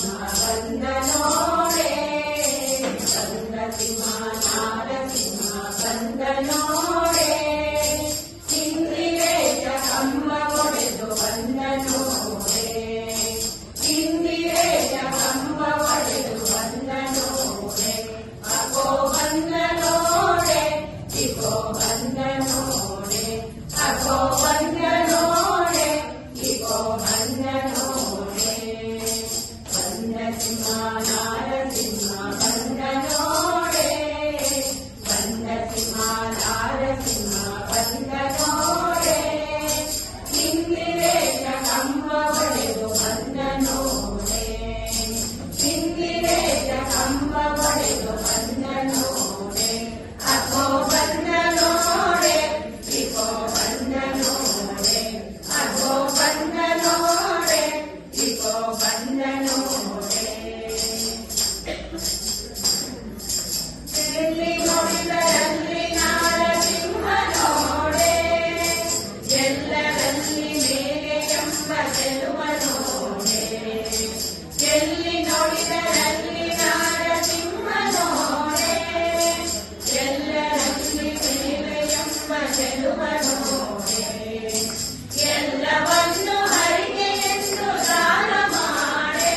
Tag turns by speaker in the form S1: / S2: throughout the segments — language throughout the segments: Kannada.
S1: ಬಂದನೋಡೆ ಬಂದ ಸಿಂಹ ನಾರಸಿಂಹ ಬಂದನೋಡೆ ಇಂದಿರೇಶ ಕಂಬ ಒಡೆದು ಬಂದನೋಡೆ ಇಂದಿರೇಶ ಕಂಬ ಒಡೆದು ಬಂದನೋಡೆ ಅಗೋ ಬಂದನೋಡೆ ಇಗೋ ಬಂದನೋಡೆ ಅಗೋ ಬಂದನೋಡೆ ಇಗೋ ಬಂದನೋಡೆ ಬಂದ ಸಿಂಹ ನಾರಸಿಂಹ ಬಂದನೋಡೆ ಬಂದ ಸಿಂಹ ನಾರಸಿಂಹ ಬಂದನೋಡೆ ಇಂದಿರೇಶ ಕಂಬ ಒಡೆದು ಬಂದನೋಡೆ ಇಂದಿರೇಶ ಕಂಬ ಒಡೆದು ಬಂದನೋಡೆ ಅಗೋ ಬಂದನೋಡೆ ಇಗೋ ಬಂದನೋಡೆ ಅಗೋ ಬಂದನೋಡೆ ಇಗೋ ಬಂದನೋಡೆ ಎಲ್ಲಿ ನೋಡಿದರಲ್ಲಿ ನಾರಸಿಂಹ ನೋಡೆ ಎಲ್ಲರಲ್ಲಿ ಮೇಲೆ ಎಂಬ ಗೆಲುವ ನೋಡೆ ಎಲ್ಲಿ ನೋಡಿದರಲ್ಲಿ ನಾರಸಿಂಹ ನೋಡೆ ಎಲ್ಲರಲ್ಲಿ ಮೇಲೆ ಎಂಬ ಗೆಲುವ ನೋಡೆ ಎಲ್ಲವನ್ನು ಹರಿಗೆ ಎಂದು ದಾನ ಮಾಡೆ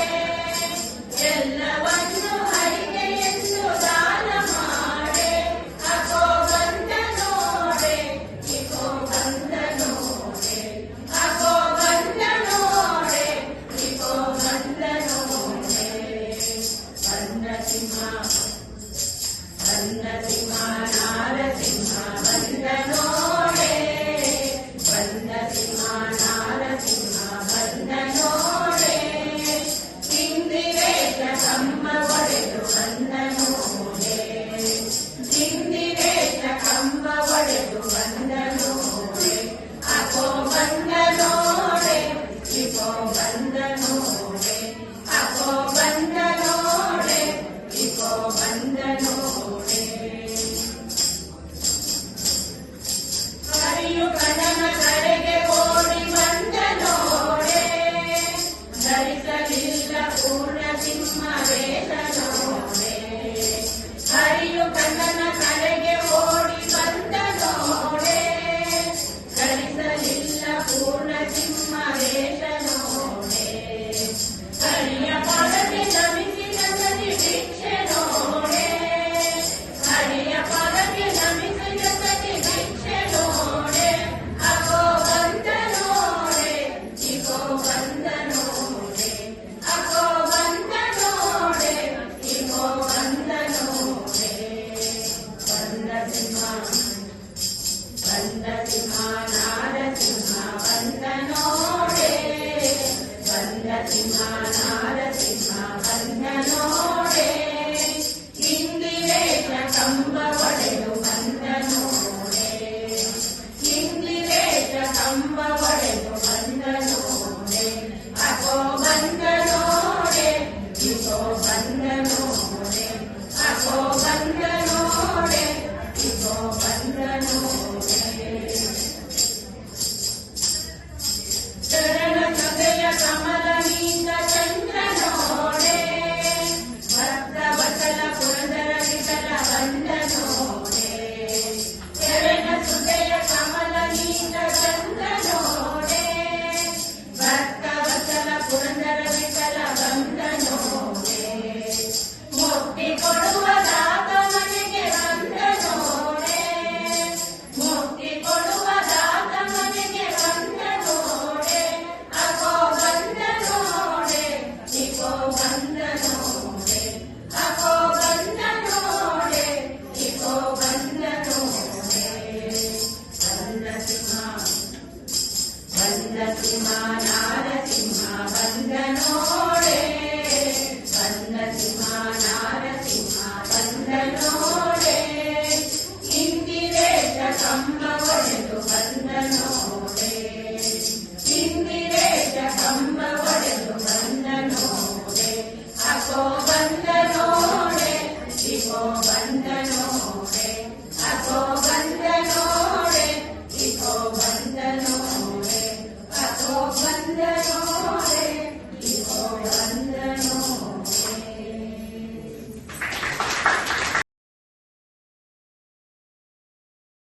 S1: ಎಲ್ಲವನ್ನು ಹರಿಗೆ ಎಂದು ದಾನ ಮಾಡೆ ಅಗೋ ಬಂದ ನೋಡೆ ಇಗೋ ಬಂದ ನೋಡೆ ಅಗೋ ಬಂದ ನೋಡೆ ಇಗೋ ಬಂದ ನೋಡೆ ಬಂದ ಸಿಂಹ ನಾರಸಿಂಹ ಬಂದ ನೋಡೆ ಬಂದ ಸಿಂಹ ನಾರಸಿಂಹ ಬಂದ ನೋಡೆ ಇಂದಿರೇಶ ಕಂಬ ಒಡೆದು ಬಂದ ನೋಡೆ ಇಂದಿರೇಶ ಕಂಬ ಒಡೆದು ಬಂದ ನೋಡೆ ಅಗೋ ಬಂದ ನೋಡೆ ಇಗೋ ಬಂದ ನೋಡೆ ಅಗೋ ಬಂದ ನೋಡೆ ಇಗೋ ಬಂದ ನೋಡೆ ಹರಿಯು ಕಡನ ಕಡೆಗೆ ಓಡಿ ಬಂದ ನೋಡೆ ಧರಿಸಲಿಲ್ಲ ಪೂರ್ಣ ಸಿಂಹ ವೇಷ ನೋಡೆ ಹರಿಯು ಕಡನ ಕಡೆಗೆ ಓಡಿ ಬಂದ ನೋಡೆ ಧರಿಸಲಿಲ್ಲ ಪೂರ್ಣ ಸಿಂಹ ವೇಷ ನೋಡೆ ಹರಿಯ ಪದಕ್ಕೆ ನಮಿಸಿದ ಸತಿ ಭಿಕ್ಷೆ ನೋಡೆ ಹರಿಯ ಪದಕ್ಕೆ ನಮಿಸಿದ ಸತಿ ಭಿಕ್ಷೆ ನೋಡೆ ಅಗೋ ಬಂದ ನೋಡೆ ಇಗೋ ಬಂದ ನೋಡೆ ಅಗೋ ಬಂದ ನೋಡೆ ಇಗೋ ಬಂದ ನೋಡೆ ಬಂದ ಸಿಂಹ ನಾರಸಿಂಹ ಬಂದ ನೋಡೆ ಬಂದ ಸಿಂಹ ನಾರಸಿಂಹ ಬಂದ ನೋಡೆ ಇಂದಿರೇಶ ಕಂಬ ಒಡೆದು ಬಂದ ನೋಡೆ ಇಂದಿರೇಶ ಕಂಬ ಒಡೆದು ಬಂದ ನೋಡೆ ಅಗೋ ಬಂದ ನೋಡೆ ಇಗೋ ಬಂದ ನೋಡೆ ಅಗೋ ಬಂದ ನೋಡೆ ಇಗೋ ಬಂದ ನೋಡೆ ಚರಣ ಕಥೆಯ ಕಮಲನಿಂದ ಚಂದ್ರ ನೋಡೆ ಭಕ್ತ ವಚನ ಪುರಂದರ ವಿಠಲ ಬಂದ ನೋಡೆ ಚರಣ ಸುತೆಯ ಕಮಲನಿಂದ ಚಂದ್ರ ನೋಡೆ ಭಕ್ತ ವಚನ ಪುರಂದರ ವಿಠಲ ಬಂದ